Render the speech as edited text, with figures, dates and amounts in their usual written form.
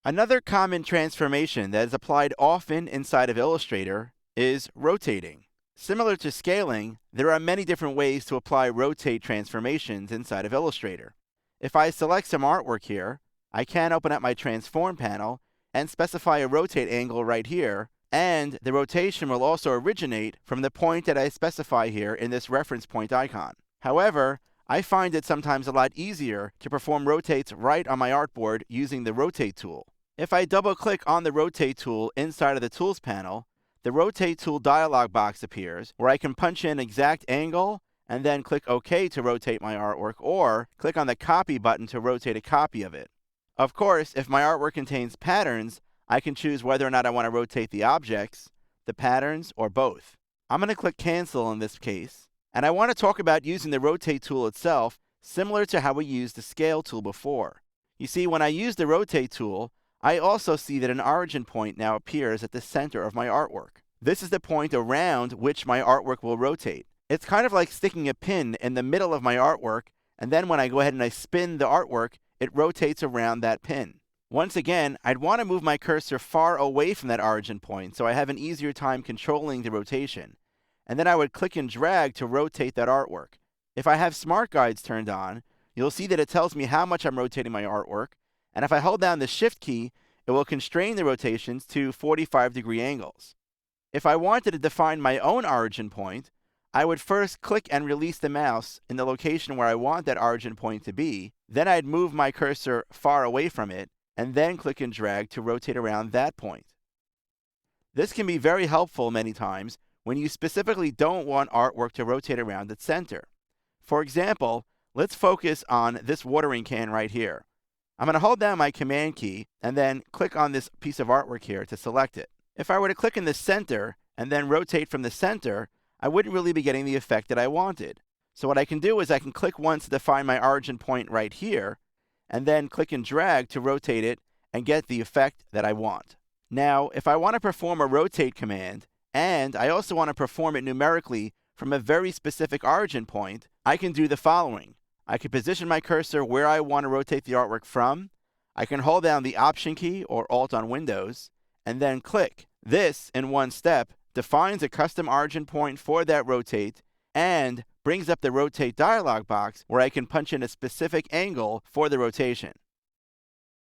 Another common transformation that is applied often inside of Illustrator is rotating. Similar to scaling, there are many different ways to apply rotate transformations inside of Illustrator. If I select some artwork here, I can open up my transform panel and specify a rotate angle right here, and the rotation will also originate from the point that I specify here in this reference point icon. However, I find it sometimes a lot easier to perform rotates right on my artboard using the Rotate tool. If I double-click on the Rotate tool inside of the Tools panel, the Rotate tool dialog box appears where I can punch in exact angle and then click OK to rotate my artwork, or click on the Copy button to rotate a copy of it. Of course, if my artwork contains patterns, I can choose whether or not I want to rotate the objects, the patterns, or both. I'm going to click Cancel in this case, and I want to talk about using the Rotate tool itself, similar to how we used the Scale tool before. You see, when I use the Rotate tool, I also see that an origin point now appears at the center of my artwork. This is the point around which my artwork will rotate. It's kind of like sticking a pin in the middle of my artwork, and then when I go ahead and I spin the artwork, it rotates around that pin. Once again, I'd want to move my cursor far away from that origin point so I have an easier time controlling the rotation. And then I would click and drag to rotate that artwork. If I have Smart Guides turned on, you'll see that it tells me how much I'm rotating my artwork, and if I hold down the Shift key, it will constrain the rotations to 45-degree angles. If I wanted to define my own origin point, I would first click and release the mouse in the location where I want that origin point to be, then I'd move my cursor far away from it, and then click and drag to rotate around that point. This can be very helpful many times when you specifically don't want artwork to rotate around its center. For example, let's focus on this watering can right here. I'm going to hold down my Command key and then click on this piece of artwork here to select it. If I were to click in the center and then rotate from the center, I wouldn't really be getting the effect that I wanted. So what I can do is I can click once to define my origin point right here, and then click and drag to rotate it and get the effect that I want. Now, if I want to perform a rotate command, and I also want to perform it numerically from a very specific origin point, I can do the following. I can position my cursor where I want to rotate the artwork from. I can hold down the Option key or Alt on Windows, and then click. This, in one step, defines a custom origin point for that rotate and brings up the Rotate dialog box where I can punch in a specific angle for the rotation.